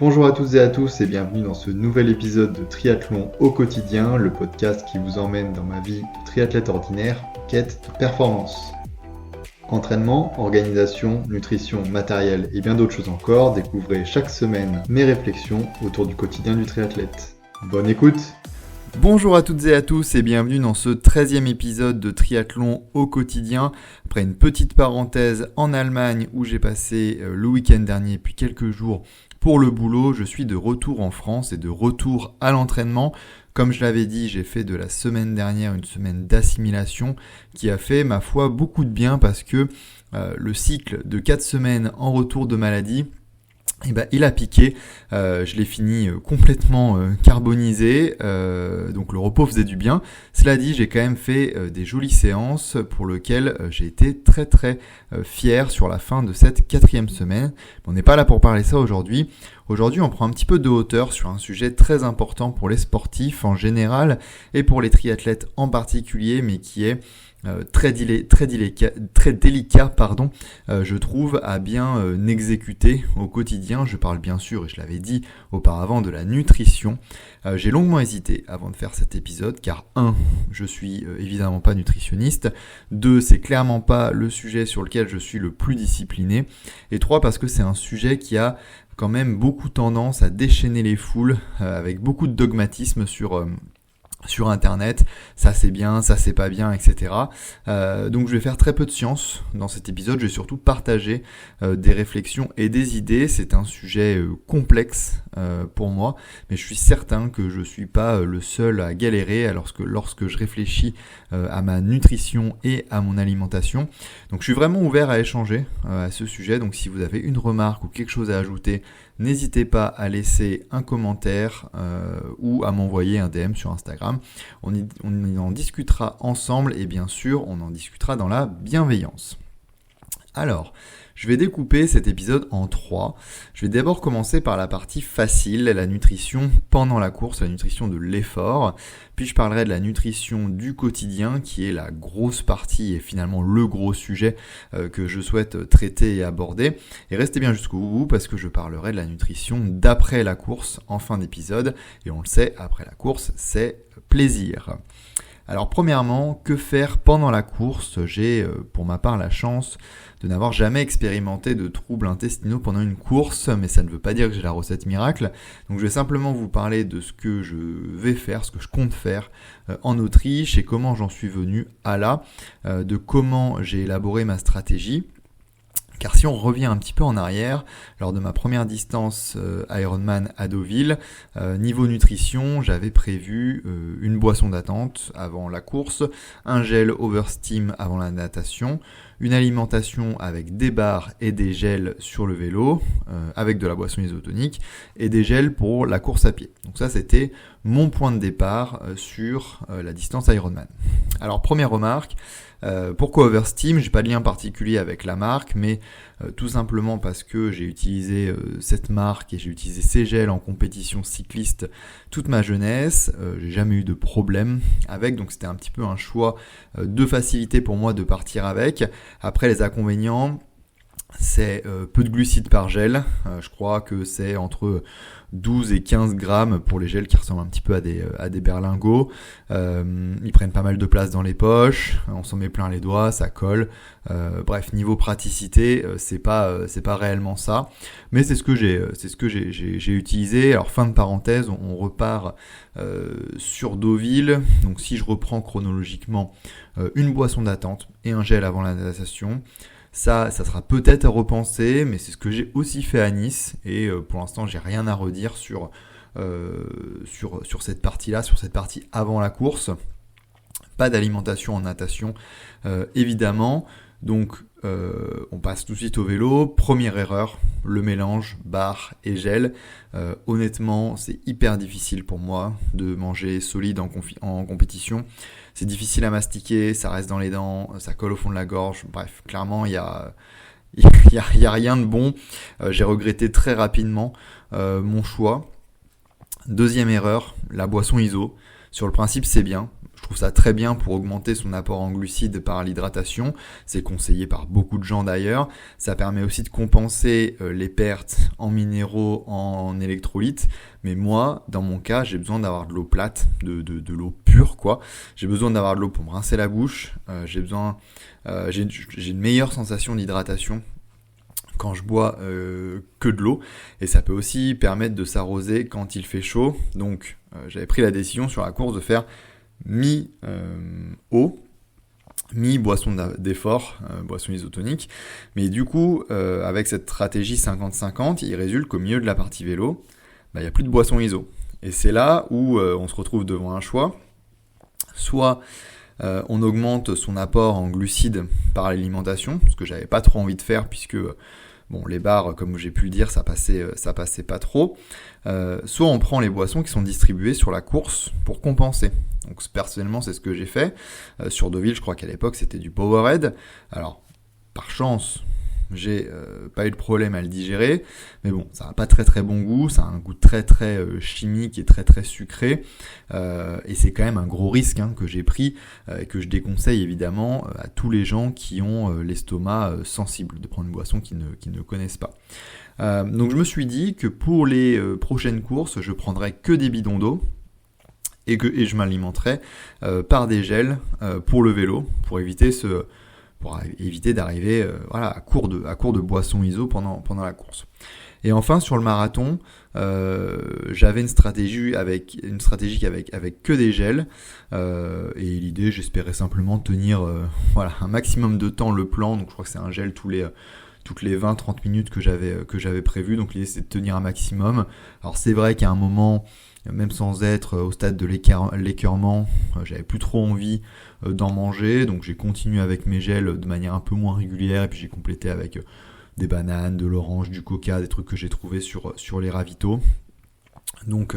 Bonjour à toutes et à tous et bienvenue dans ce nouvel épisode de Triathlon au quotidien, le podcast qui vous emmène dans ma vie de triathlète ordinaire en quête de performance. Entraînement, organisation, nutrition, matériel et bien d'autres choses encore, découvrez chaque semaine mes réflexions autour du quotidien du triathlète. Bonne écoute! Bonjour à toutes et à tous et bienvenue dans ce 13e épisode de Triathlon au quotidien. Après une petite parenthèse en Allemagne où j'ai passé le week-end dernier puis quelques jours pour le boulot, je suis de retour en France et de retour à l'entraînement. Comme je l'avais dit, j'ai fait de la semaine dernière une semaine d'assimilation qui a fait, ma foi, beaucoup de bien parce que le cycle de 4 semaines en retour de maladie, il a piqué, je l'ai fini complètement carbonisé, donc le repos faisait du bien. Cela dit, j'ai quand même fait des jolies séances pour lesquelles j'ai été très fier sur la fin de cette 4e semaine. On n'est pas là pour parler ça aujourd'hui. Aujourd'hui, on prend un petit peu de hauteur sur un sujet très important pour les sportifs en général et pour les triathlètes en particulier, mais qui est très délicat, je trouve, à bien exécuter au quotidien. Je parle bien sûr, et je l'avais dit auparavant, de la nutrition. J'ai longuement hésité avant de faire cet épisode, car 1, je suis évidemment pas nutritionniste, 2, c'est clairement pas le sujet sur lequel je suis le plus discipliné, et 3, parce que c'est un sujet qui a quand même beaucoup tendance à déchaîner les foules, avec beaucoup de dogmatisme sur internet, ça c'est bien, ça c'est pas bien, etc. Donc je vais faire très peu de science dans cet épisode, je vais surtout partager des réflexions et des idées. C'est un sujet complexe pour moi, mais je suis certain que je suis pas le seul à galérer lorsque je réfléchis à ma nutrition et à mon alimentation. Donc je suis vraiment ouvert à échanger à ce sujet, donc si vous avez une remarque ou quelque chose à ajouter, n'hésitez pas à laisser un commentaire ou à m'envoyer un DM sur Instagram. On en discutera ensemble et bien sûr, on en discutera dans la bienveillance. Alors, je vais découper cet épisode en 3. Je vais d'abord commencer par la partie facile, la nutrition pendant la course, la nutrition de l'effort. Puis je parlerai de la nutrition du quotidien, qui est la grosse partie et finalement le gros sujet que je souhaite traiter et aborder. Et restez bien jusqu'au bout parce que je parlerai de la nutrition d'après la course en fin d'épisode. Et on le sait, après la course, c'est plaisir. Alors premièrement, que faire pendant la course ? J'ai pour ma part la chance de n'avoir jamais expérimenté de troubles intestinaux pendant une course, mais ça ne veut pas dire que j'ai la recette miracle. Donc je vais simplement vous parler de ce que je vais faire, ce que je compte faire en Autriche et comment j'en suis venu à là, de comment j'ai élaboré ma stratégie. Car si on revient un petit peu en arrière, lors de ma première distance Ironman à Deauville, niveau nutrition, j'avais prévu une boisson d'attente avant la course, un gel Oversteam avant la natation, une alimentation avec des barres et des gels sur le vélo, avec de la boisson isotonique, et des gels pour la course à pied. Donc ça, c'était mon point de départ sur la distance Ironman. Alors, première remarque, pourquoi Oversteam ? J'ai pas de lien particulier avec la marque, mais tout simplement parce que j'ai utilisé cette marque et j'ai utilisé ces gels en compétition cycliste toute ma jeunesse. J'ai jamais eu de problème avec, donc c'était un petit peu un choix de facilité pour moi de partir avec. Après, les inconvénients, c'est peu de glucides par gel. Je crois que c'est entre 12 et 15 grammes pour les gels qui ressemblent un petit peu à des berlingots. Ils prennent pas mal de place dans les poches, on s'en met plein les doigts, ça colle. Bref, niveau praticité, c'est pas réellement ça. Mais c'est ce que j'ai utilisé. Alors fin de parenthèse, on repart sur Deauville. Donc si je reprends chronologiquement, une boisson d'attente et un gel avant la natation. Ça sera peut-être à repenser, mais c'est ce que j'ai aussi fait à Nice, et pour l'instant, j'ai rien à redire sur cette partie-là, sur cette partie avant la course. Pas d'alimentation en natation, évidemment. Donc, on passe tout de suite au vélo. Première erreur, le mélange barre et gel. Honnêtement, c'est hyper difficile pour moi de manger solide en compétition. C'est difficile à mastiquer, ça reste dans les dents, ça colle au fond de la gorge. Bref, clairement, il y a rien de bon. J'ai regretté très rapidement mon choix. Deuxième erreur, la boisson ISO. Sur le principe, c'est bien. Je trouve ça très bien pour augmenter son apport en glucides par l'hydratation. C'est conseillé par beaucoup de gens d'ailleurs. Ça permet aussi de compenser les pertes en minéraux, en électrolytes. Mais moi, dans mon cas, j'ai besoin d'avoir de l'eau plate, de l'eau pure, quoi. J'ai besoin d'avoir de l'eau pour me rincer la bouche. J'ai une meilleure sensation d'hydratation quand je bois que de l'eau, et ça peut aussi permettre de s'arroser quand il fait chaud. Donc j'avais pris la décision sur la course de faire mi-eau, mi-boisson d'effort, boisson isotonique. Mais du coup, avec cette stratégie 50-50, il résulte qu'au milieu de la partie vélo, il n'y a plus de boisson iso. Et c'est là où on se retrouve devant un choix. Soit on augmente son apport en glucides par l'alimentation, ce que j'avais pas trop envie de faire puisque les bars, comme j'ai pu le dire, ça passait pas trop. Soit on prend les boissons qui sont distribuées sur la course pour compenser. Donc personnellement, c'est ce que j'ai fait. Sur Deauville, je crois qu'à l'époque, c'était du Powerade. Alors, par chance, j'ai pas eu de problème à le digérer, mais bon, ça n'a pas très très bon goût, ça a un goût très très chimique et très très sucré, et c'est quand même un gros risque que j'ai pris, et que je déconseille évidemment à tous les gens qui ont l'estomac sensible, de prendre une boisson qu'ils ne connaissent pas. Donc je me suis dit que pour les prochaines courses, je prendrai que des bidons d'eau, et je m'alimenterai par des gels pour le vélo, pour éviter d'arriver à court de boissons iso pendant la course. Et enfin sur le marathon, j'avais une stratégie avec que des gels, et l'idée, j'espérais simplement tenir un maximum de temps le plan. Donc je crois que c'est un gel toutes les 20-30 minutes que j'avais prévu. Donc l'idée, c'est de tenir un maximum. Alors c'est vrai qu'à un moment, même sans être au stade de l'écœurement, j'avais plus trop envie d'en manger, donc j'ai continué avec mes gels de manière un peu moins régulière, et puis j'ai complété avec des bananes, de l'orange, du coca, des trucs que j'ai trouvés sur les ravitaux. Donc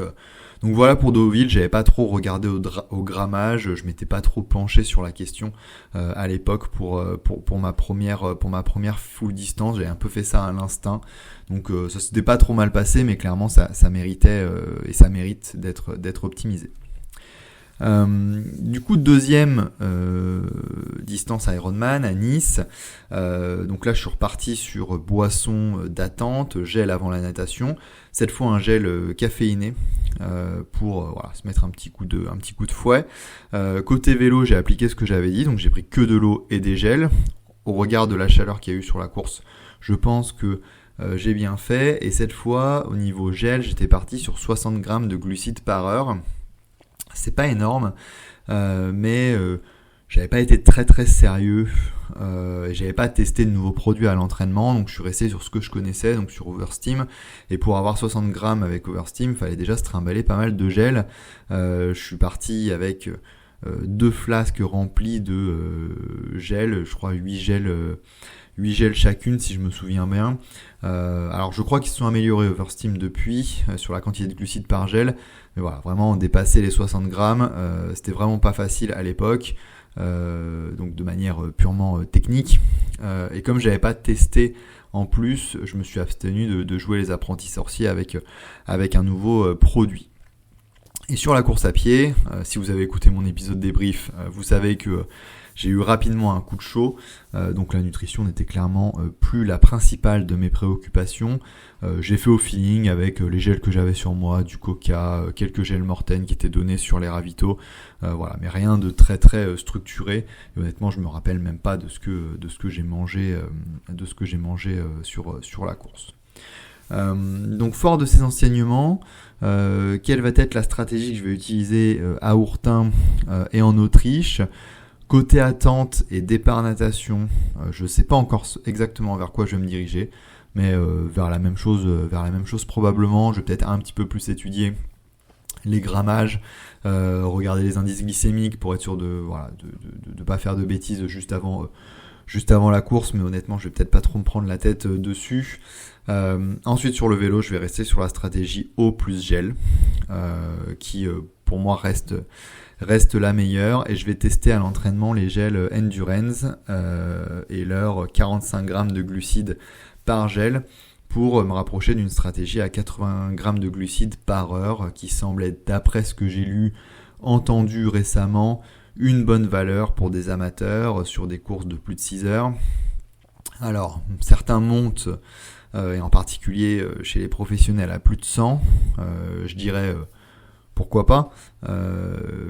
voilà pour Deauville, j'avais pas trop regardé au grammage, je m'étais pas trop penché sur la question à l'époque pour ma première full distance, j'avais un peu fait ça à l'instinct. Donc ça s'était pas trop mal passé, mais clairement ça méritait et ça mérite d'être optimisé. Du coup, deuxième distance Ironman à Nice. Donc là, je suis reparti sur boisson d'attente, gel avant la natation. Cette fois, un gel caféiné pour se mettre un petit coup de fouet. Côté vélo, j'ai appliqué ce que j'avais dit, donc j'ai pris que de l'eau et des gels. Au regard de la chaleur qu'il y a eu sur la course, je pense que j'ai bien fait. Et cette fois, au niveau gel, j'étais parti sur 60 grammes de glucides par heure. C'est pas énorme, mais j'avais pas été très très sérieux, et j'avais pas testé de nouveaux produits à l'entraînement, donc je suis resté sur ce que je connaissais, donc sur Oversteam. Et pour avoir 60 grammes avec Oversteam, il fallait déjà se trimballer pas mal de gel. Je suis parti avec 2 flasques remplies de gel, je crois 8 gels chacune si je me souviens bien. Alors je crois qu'ils se sont améliorés Oversteam depuis sur la quantité de glucides par gel, mais voilà, vraiment dépasser les 60 grammes, c'était vraiment pas facile à l'époque, donc de manière purement technique, et comme j'avais pas testé en plus, je me suis abstenu de jouer les apprentis sorciers avec un nouveau produit. Et sur la course à pied, si vous avez écouté mon épisode débrief, vous savez que j'ai eu rapidement un coup de chaud, donc la nutrition n'était clairement plus la principale de mes préoccupations. J'ai fait au feeling avec les gels que j'avais sur moi, du coca, quelques gels Morten qui étaient donnés sur les ravitaux, mais rien de très très structuré. Et honnêtement, je me rappelle même pas de ce que j'ai mangé, sur la course. Donc fort de ces enseignements, quelle va être la stratégie que je vais utiliser à Ourtin et en Autriche? Côté attente et départ natation, je ne sais pas encore exactement vers quoi je vais me diriger, mais vers la même chose probablement. Je vais peut-être un petit peu plus étudier les grammages, regarder les indices glycémiques pour être sûr de pas faire de bêtises juste avant la course, mais honnêtement je vais peut-être pas trop me prendre la tête dessus. Ensuite sur le vélo, je vais rester sur la stratégie eau plus gel, qui pour moi reste la meilleure, et je vais tester à l'entraînement les gels Endurance et leurs 45 grammes de glucides par gel pour me rapprocher d'une stratégie à 80 grammes de glucides par heure qui semble être, d'après ce que j'ai lu, entendu récemment, une bonne valeur pour des amateurs sur des courses de plus de 6 heures. Alors, certains montent, et en particulier chez les professionnels, à plus de 100. Je dirais pourquoi pas.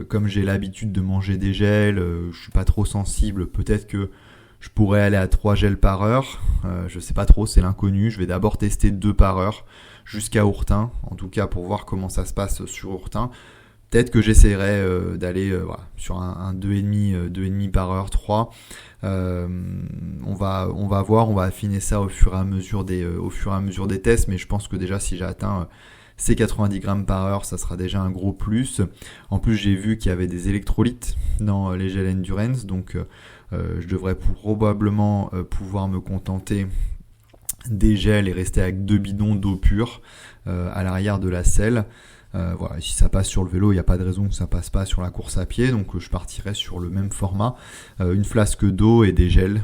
Comme j'ai l'habitude de manger des gels, je suis pas trop sensible, peut-être que je pourrais aller à 3 gels par heure. Je sais pas trop, c'est l'inconnu. Je vais d'abord tester 2 par heure jusqu'à Ourtin, en tout cas pour voir comment ça se passe sur Ourtin. Peut-être que j'essaierai d'aller sur un 2,5 par heure, 3. On va voir, on va affiner ça au fur et à mesure des tests, mais je pense que déjà si j'ai atteint ces 90 grammes par heure, ça sera déjà un gros plus. En plus, j'ai vu qu'il y avait des électrolytes dans les gels Endurance, donc je devrais probablement pouvoir me contenter des gels et rester avec 2 bidons d'eau pure à l'arrière de la selle. Si ça passe sur le vélo, il n'y a pas de raison que ça passe pas sur la course à pied, donc je partirai sur le même format, une flasque d'eau et des gels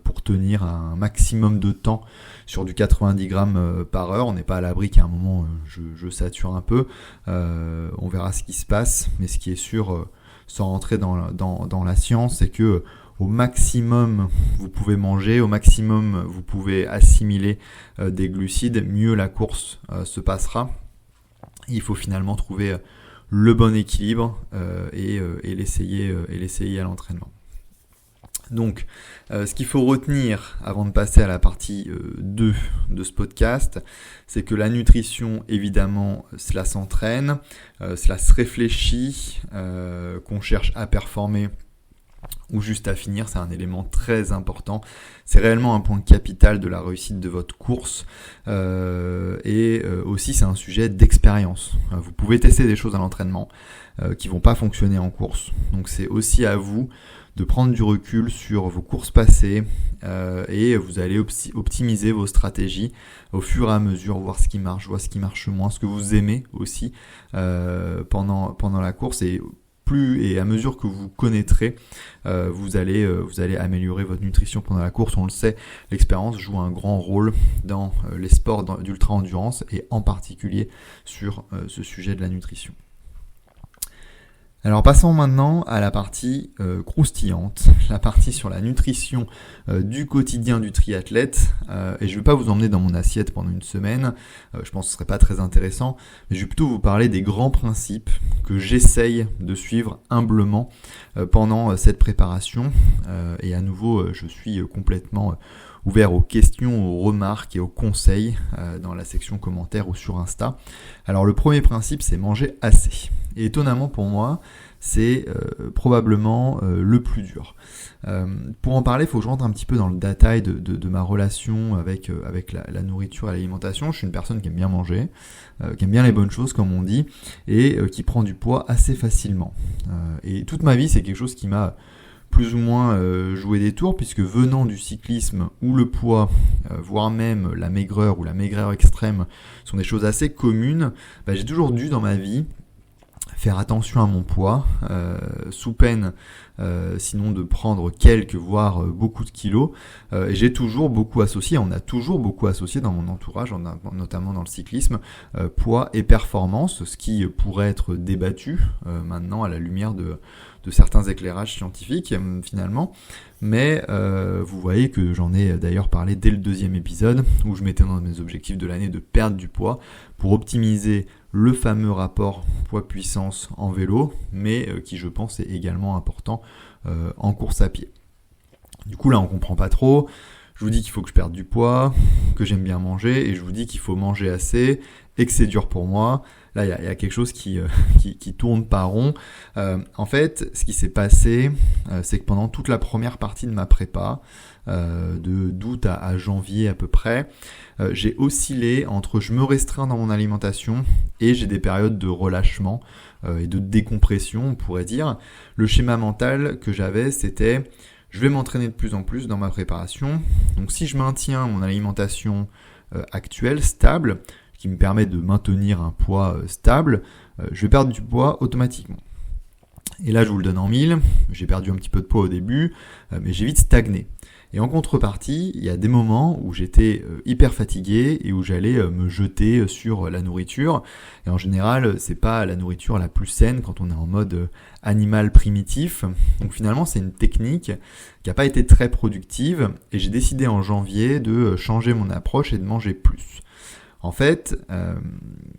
pour tenir un maximum de temps sur du 90 grammes par heure. On n'est pas à l'abri qu'à un moment je sature un peu, on verra ce qui se passe, mais ce qui est sûr, sans rentrer dans la science, c'est que au maximum vous pouvez manger, au maximum vous pouvez assimiler des glucides, mieux la course se passera. Il faut finalement trouver le bon équilibre et l'essayer à l'entraînement. Donc, ce qu'il faut retenir avant de passer à la partie 2 de ce podcast, c'est que la nutrition, évidemment, cela s'entraîne, cela se réfléchit, qu'on cherche à performer ou juste à finir, c'est un élément très important. C'est réellement un point capital de la réussite de votre course et aussi c'est un sujet d'expérience. Vous pouvez tester des choses à l'entraînement qui vont pas fonctionner en course. Donc c'est aussi à vous de prendre du recul sur vos courses passées et vous allez optimiser vos stratégies au fur et à mesure, voir ce qui marche moins, ce que vous aimez aussi pendant la course et à mesure que vous connaîtrez, vous allez améliorer votre nutrition pendant la course. On le sait, l'expérience joue un grand rôle dans les sports d'ultra-endurance et en particulier sur ce sujet de la nutrition. Alors passons maintenant à la partie croustillante, la partie sur la nutrition du quotidien du triathlète. Et je ne vais pas vous emmener dans mon assiette pendant une semaine, je pense que ce ne serait pas très intéressant, mais je vais plutôt vous parler des grands principes que j'essaye de suivre humblement pendant cette préparation. Et à nouveau, je suis complètement ouvert aux questions, aux remarques et aux conseils dans la section commentaires ou sur Insta. Alors le premier principe, c'est manger assez. Et étonnamment pour moi, c'est probablement le plus dur. Pour en parler, il faut que je rentre un petit peu dans le détail de ma relation avec la nourriture et l'alimentation. Je suis une personne qui aime bien manger, qui aime bien les bonnes choses comme on dit, et qui prend du poids assez facilement. Et toute ma vie, c'est quelque chose qui m'a plus ou moins joué des tours, puisque venant du cyclisme où le poids, voire même la maigreur ou la maigreur extrême sont des choses assez communes, j'ai toujours dû dans ma vie faire attention à mon poids, sous peine sinon de prendre quelques, voire beaucoup de kilos. Et j'ai toujours beaucoup associé, on a toujours beaucoup associé dans mon entourage, notamment dans le cyclisme, poids et performance, ce qui pourrait être débattu maintenant à la lumière de certains éclairages scientifiques finalement, mais vous voyez que j'en ai d'ailleurs parlé dès le 2e épisode où je mettais dans mes objectifs de l'année de perdre du poids pour optimiser le fameux rapport poids-puissance en vélo, mais qui je pense est également important en course à pied. Du coup là on comprend pas trop, je vous dis qu'il faut que je perde du poids, que j'aime bien manger, et je vous dis qu'il faut manger assez, et que c'est dur pour moi. Là, il y a quelque chose qui tourne pas rond. En fait, ce qui s'est passé, c'est que pendant toute la première partie de ma prépa, d'août à janvier à peu près, j'ai oscillé entre je me restreins dans mon alimentation et j'ai des périodes de relâchement et de décompression, on pourrait dire. Le schéma mental que j'avais, c'était je vais m'entraîner de plus en plus dans ma préparation. Donc si je maintiens mon alimentation actuelle, stable, qui me permet de maintenir un poids stable, je vais perdre du poids automatiquement. Et là, je vous le donne en mille, j'ai perdu un petit peu de poids au début, mais j'ai vite stagné. Et en contrepartie, il y a des moments où j'étais hyper fatigué et où j'allais me jeter sur la nourriture. Et en général, c'est pas la nourriture la plus saine quand on est en mode animal primitif. Donc finalement, c'est une technique qui n'a pas été très productive et j'ai décidé en janvier de changer mon approche et de manger plus. En fait,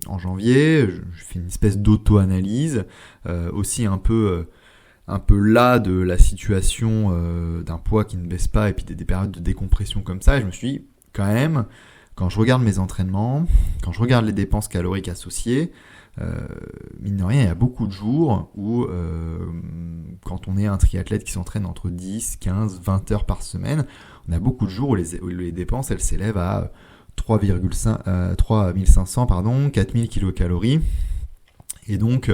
en janvier, je fais une espèce d'auto-analyse, aussi un peu las de la situation d'un poids qui ne baisse pas et puis des périodes de décompression comme ça. Et je me suis dit, quand même, quand je regarde mes entraînements, quand je regarde les dépenses caloriques associées, mine de rien, il y a beaucoup de jours où, quand on est un triathlète qui s'entraîne entre 10, 15, 20 heures par semaine, on a beaucoup de jours où les dépenses, elles s'élèvent à 3500, 4000 kilocalories. Et donc,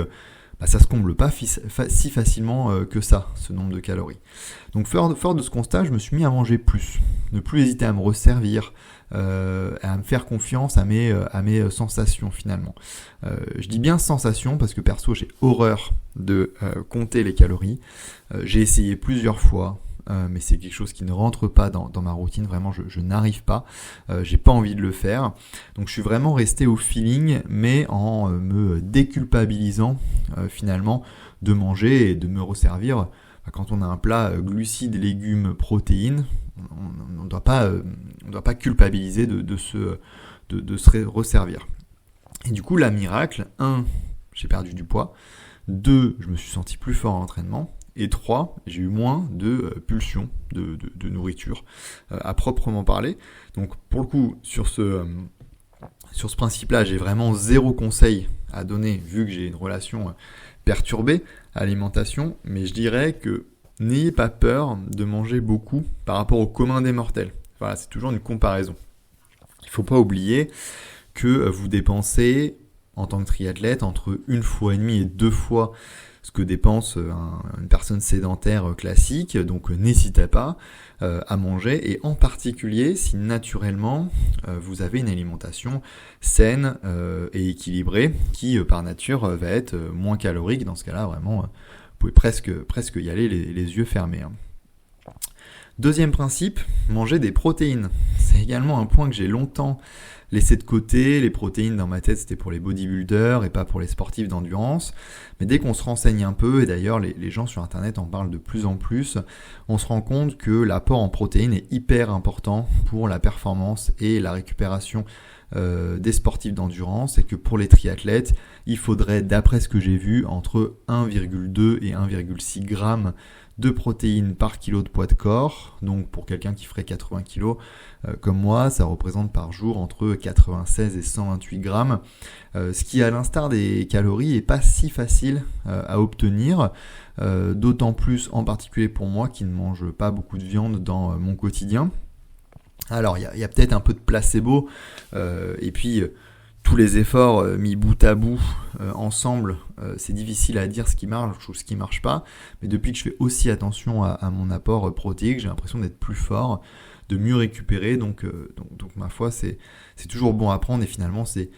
ça se comble pas si facilement que ça, ce nombre de calories. Donc, fort de ce constat, je me suis mis à manger plus. Ne plus hésiter à me resservir, à me faire confiance à mes sensations finalement. Je dis bien sensations parce que perso, j'ai horreur de compter les calories. J'ai essayé plusieurs fois. Mais c'est quelque chose qui ne rentre pas dans ma routine, vraiment je n'arrive pas, j'ai pas envie de le faire, donc je suis vraiment resté au feeling, mais en me déculpabilisant finalement de manger et de me resservir. Quand on a un plat glucides, légumes, protéines, on ne doit pas culpabiliser de se resservir. Et du coup, la miracle, 1, j'ai perdu du poids, 2, je me suis senti plus fort en entraînement, et 3, j'ai eu moins de pulsions de nourriture à proprement parler. Donc pour le coup, sur ce principe-là, j'ai vraiment 0 conseil à donner vu que j'ai une relation perturbée à l'alimentation. Mais je dirais que n'ayez pas peur de manger beaucoup par rapport au commun des mortels. Voilà, c'est toujours une comparaison. Il ne faut pas oublier que vous dépensez en tant que triathlète entre 1,5 fois et 2 fois ce que dépense une personne sédentaire classique, donc n'hésitez pas à manger, et en particulier si naturellement vous avez une alimentation saine et équilibrée qui par nature va être moins calorique. Dans ce cas-là, vraiment, vous pouvez presque y aller les yeux fermés. Deuxième principe, manger des protéines. C'est également un point que j'ai longtemps laissé de côté. Les protéines, dans ma tête, c'était pour les bodybuilders et pas pour les sportifs d'endurance. Mais dès qu'on se renseigne un peu, et d'ailleurs les gens sur Internet en parlent de plus en plus, on se rend compte que l'apport en protéines est hyper important pour la performance et la récupération des sportifs d'endurance, et que pour les triathlètes, il faudrait, d'après ce que j'ai vu, entre 1,2 et 1,6 grammes de protéines par kilo de poids de corps. Donc pour quelqu'un qui ferait 80 kg comme moi, ça représente par jour entre 96 et 128 grammes, ce qui, à l'instar des calories, est pas si facile à obtenir, d'autant plus en particulier pour moi qui ne mange pas beaucoup de viande dans mon quotidien. Alors il y a peut-être un peu de placebo, et puis tous les efforts mis bout à bout ensemble, c'est difficile à dire ce qui marche ou ce qui marche pas. Mais depuis que je fais aussi attention à mon apport protéique, j'ai l'impression d'être plus fort, de mieux récupérer. Donc ma foi, c'est toujours bon à prendre, et finalement c'est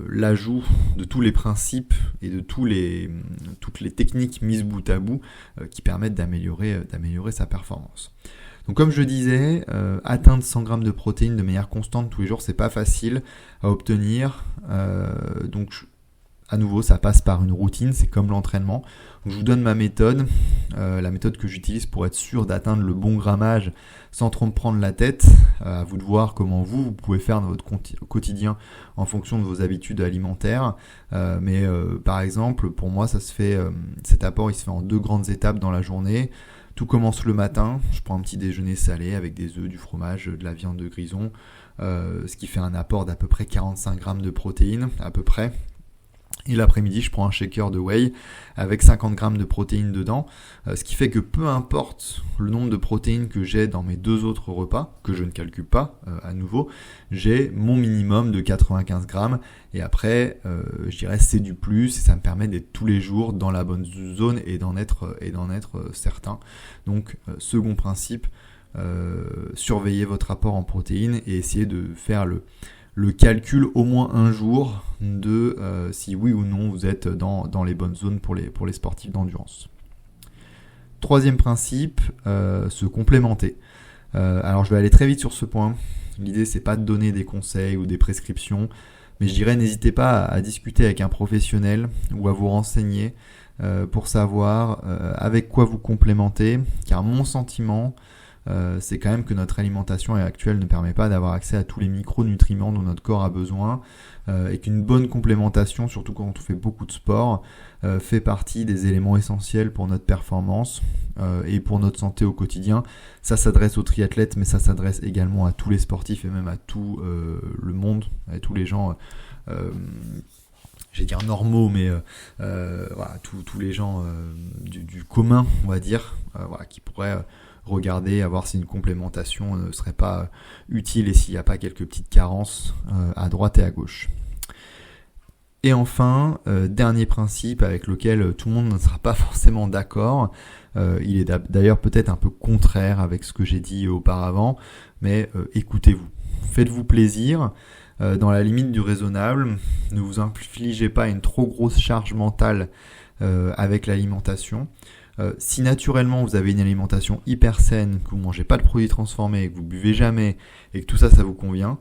l'ajout de tous les principes et de toutes les techniques mises bout à bout qui permettent d'améliorer sa performance. Donc comme je disais, atteindre 100 grammes de protéines de manière constante tous les jours, c'est pas facile à obtenir. Donc à nouveau, ça passe par une routine, c'est comme l'entraînement. Donc, je vous donne ma méthode, la méthode que j'utilise pour être sûr d'atteindre le bon grammage sans trop me prendre la tête. À vous de voir comment vous pouvez faire dans votre quotidien en fonction de vos habitudes alimentaires. Mais par exemple, pour moi, ça se fait, cet apport il se fait en 2 grandes étapes dans la journée. Tout commence le matin, je prends un petit déjeuner salé avec des œufs, du fromage, de la viande de grison, ce qui fait un apport d'à peu près 45 grammes de protéines, à peu près. Et l'après-midi, je prends un shaker de whey avec 50 grammes de protéines dedans, ce qui fait que peu importe le nombre de protéines que j'ai dans mes 2 autres repas, que je ne calcule pas à nouveau, j'ai mon minimum de 95 grammes, et après, je dirais c'est du plus, et ça me permet d'être tous les jours dans la bonne zone et d'en être certain. Donc, second principe, surveillez votre apport en protéines et essayez de faire le calcul au moins un jour de si oui ou non vous êtes dans les bonnes zones pour les sportifs d'endurance. Troisième principe, se complémenter. Alors je vais aller très vite sur ce point. L'idée c'est pas de donner des conseils ou des prescriptions, mais je dirais n'hésitez pas à discuter avec un professionnel ou à vous renseigner pour savoir avec quoi vous complémentez, car mon sentiment c'est quand même que notre alimentation actuelle ne permet pas d'avoir accès à tous les micronutriments dont notre corps a besoin et qu'une bonne complémentation, surtout quand on fait beaucoup de sport, fait partie des éléments essentiels pour notre performance et pour notre santé au quotidien. Ça s'adresse aux triathlètes, mais ça s'adresse également à tous les sportifs et même à tout le monde, à tous les gens j'allais dire normaux, mais voilà, tous les gens du commun, on va dire, voilà, qui pourraient regarder, à voir si une complémentation ne serait pas utile et s'il n'y a pas quelques petites carences à droite et à gauche. Et enfin, dernier principe avec lequel tout le monde ne sera pas forcément d'accord, il est d'ailleurs peut-être un peu contraire avec ce que j'ai dit auparavant, mais écoutez-vous, faites-vous plaisir, dans la limite du raisonnable, ne vous infligez pas une trop grosse charge mentale avec l'alimentation. Si naturellement vous avez une alimentation hyper saine, que vous ne mangez pas de produits transformés, que vous buvez jamais et que tout ça vous convient,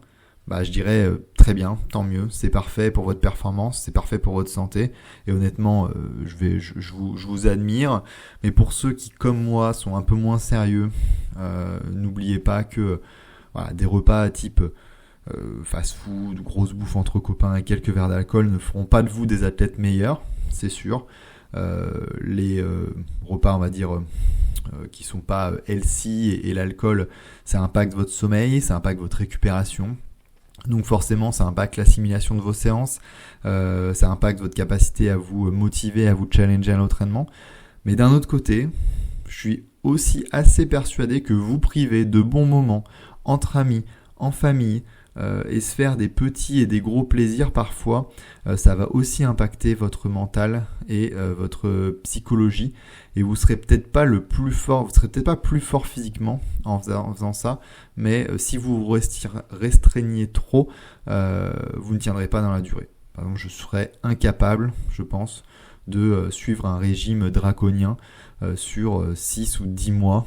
bah je dirais très bien, tant mieux, c'est parfait pour votre performance, c'est parfait pour votre santé et honnêtement je vous admire, mais pour ceux qui comme moi sont un peu moins sérieux, n'oubliez pas que voilà, des repas type fast-food, grosse bouffe entre copains et quelques verres d'alcool ne feront pas de vous des athlètes meilleurs, c'est sûr. Les repas, on va dire, qui sont pas healthy et l'alcool, ça impacte votre sommeil, ça impacte votre récupération. Donc forcément, ça impacte l'assimilation de vos séances, ça impacte votre capacité à vous motiver, à vous challenger à l'entraînement. Mais d'un autre côté, je suis aussi assez persuadé que vous priver de bons moments entre amis, en famille, et se faire des petits et des gros plaisirs parfois, ça va aussi impacter votre mental et votre psychologie, et vous serez peut-être pas plus fort physiquement en faisant ça, mais si vous vous restreignez trop, vous ne tiendrez pas dans la durée. Par exemple, je serais incapable, je pense, de suivre un régime draconien sur 6 ou 10 mois.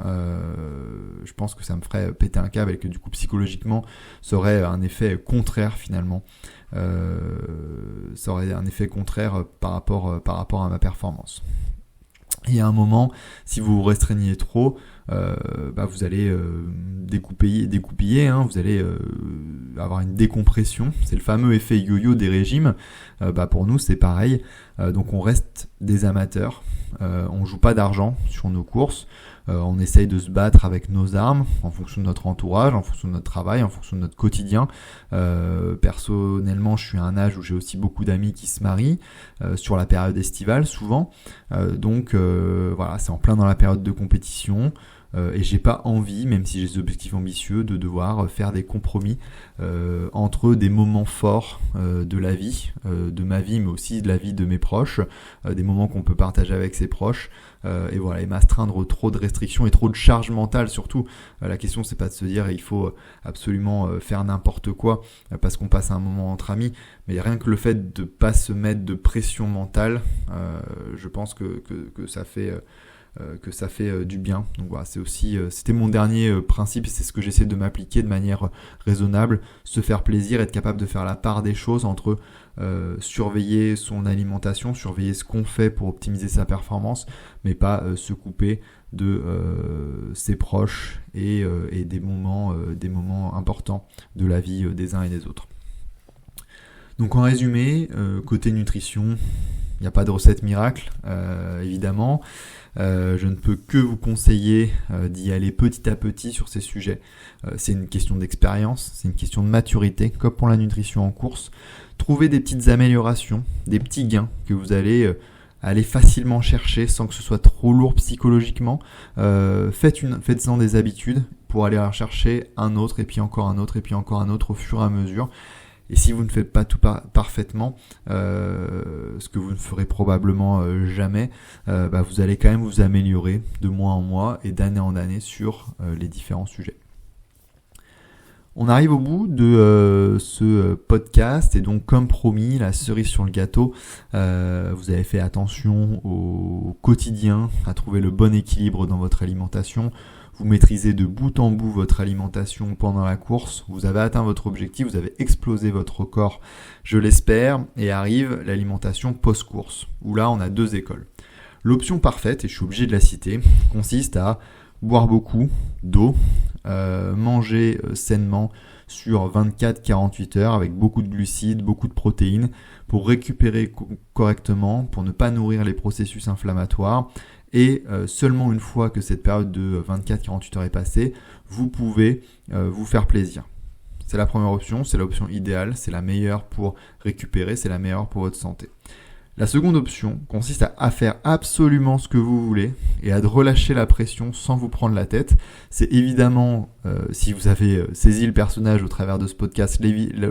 Je pense que ça me ferait péter un câble et que du coup psychologiquement ça aurait un effet contraire finalement. Ça aurait un effet contraire par rapport à ma performance. Et à un moment, si vous vous restreignez trop, vous allez découpiller, hein, vous allez avoir une décompression. C'est le fameux effet yo-yo des régimes. Pour nous, c'est pareil. Donc on reste des amateurs. On joue pas d'argent sur nos courses. On essaye de se battre avec nos armes en fonction de notre entourage, en fonction de notre travail, en fonction de notre quotidien. Personnellement, je suis à un âge où j'ai aussi beaucoup d'amis qui se marient sur la période estivale souvent. Voilà, c'est en plein dans la période de compétition. Et j'ai pas envie, même si j'ai des objectifs ambitieux, de devoir faire des compromis entre des moments forts de la vie, de ma vie, mais aussi de la vie de mes proches, des moments qu'on peut partager avec ses proches, et voilà, et m'astreindre trop de restrictions et trop de charge mentale surtout. La question c'est pas de se dire il faut absolument faire n'importe quoi parce qu'on passe un moment entre amis, mais rien que le fait de pas se mettre de pression mentale, je pense que ça fait du bien. Donc voilà, c'était mon dernier principe et c'est ce que j'essaie de m'appliquer de manière raisonnable, se faire plaisir, être capable de faire la part des choses entre surveiller son alimentation, surveiller ce qu'on fait pour optimiser sa performance, mais pas se couper de ses proches et des moments importants de la vie des uns et des autres. Donc en résumé, côté nutrition, il n'y a pas de recette miracle, évidemment. Je ne peux que vous conseiller d'y aller petit à petit sur ces sujets. C'est une question d'expérience, c'est une question de maturité, comme pour la nutrition en course. Trouvez des petites améliorations, des petits gains que vous allez aller facilement chercher sans que ce soit trop lourd psychologiquement. Faites-en des habitudes pour aller en chercher un autre, et puis encore un autre, et puis encore un autre au fur et à mesure. Et si vous ne faites pas tout parfaitement, ce que vous ne ferez probablement jamais, vous allez quand même vous améliorer de mois en mois et d'année en année sur les différents sujets. On arrive au bout de ce podcast et donc comme promis, la cerise sur le gâteau, vous avez fait attention au quotidien, à trouver le bon équilibre dans votre alimentation. vous maîtrisez de bout en bout votre alimentation pendant la course, vous avez atteint votre objectif, vous avez explosé votre record, je l'espère, et arrive l'alimentation post-course, où là on a 2 écoles. L'option parfaite, et je suis obligé de la citer, consiste à boire beaucoup d'eau, manger sainement sur 24-48 heures avec beaucoup de glucides, beaucoup de protéines pour récupérer correctement, pour ne pas nourrir les processus inflammatoires. Et seulement une fois que cette période de 24-48 heures est passée, vous pouvez vous faire plaisir. C'est la première option, c'est l'option idéale, c'est la meilleure pour récupérer, c'est la meilleure pour votre santé. La seconde option consiste à faire absolument ce que vous voulez et à relâcher la pression sans vous prendre la tête. C'est évidemment, si vous avez saisi le personnage au travers de ce podcast,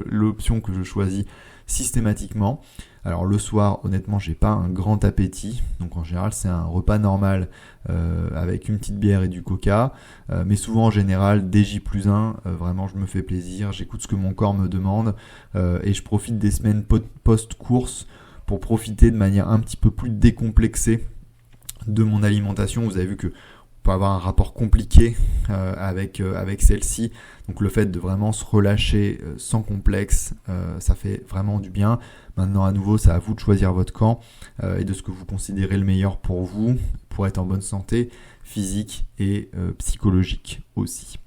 l'option que je choisis systématiquement. Alors le soir, honnêtement, j'ai pas un grand appétit, donc en général c'est un repas normal avec une petite bière et du coca, mais souvent en général dès J+1, vraiment je me fais plaisir, j'écoute ce que mon corps me demande et je profite des semaines post-course pour profiter de manière un petit peu plus décomplexée de mon alimentation. Vous avez vu que on peut avoir un rapport compliqué avec celle-ci. Donc le fait de vraiment se relâcher sans complexe, ça fait vraiment du bien. Maintenant à nouveau, c'est à vous de choisir votre camp et de ce que vous considérez le meilleur pour vous, pour être en bonne santé physique et psychologique aussi.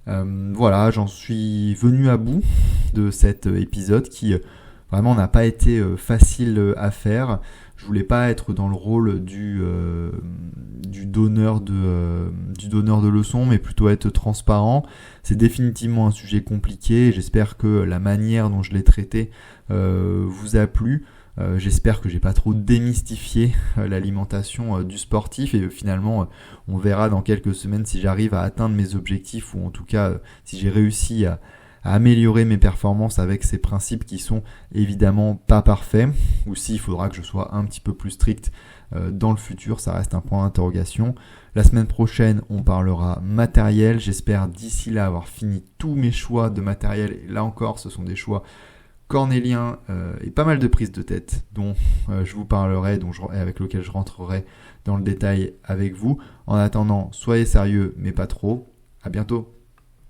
Voilà, j'en suis venu à bout de cet épisode qui vraiment n'a pas été facile à faire. Je voulais pas être dans le rôle du donneur de leçons, mais plutôt être transparent. C'est définitivement un sujet compliqué. J'espère que la manière dont je l'ai traité vous a plu. J'espère que j'ai pas trop démystifié l'alimentation du sportif et finalement on verra dans quelques semaines si j'arrive à atteindre mes objectifs ou en tout cas si j'ai réussi à améliorer mes performances avec ces principes qui sont évidemment pas parfaits, ou s'il faudra que je sois un petit peu plus strict dans le futur, ça reste un point d'interrogation. La semaine prochaine, on parlera matériel, j'espère d'ici là avoir fini tous mes choix de matériel, et là encore ce sont des choix cornéliens et pas mal de prises de tête dont je vous parlerai, avec lesquelles je rentrerai dans le détail avec vous. En attendant, soyez sérieux mais pas trop, à bientôt.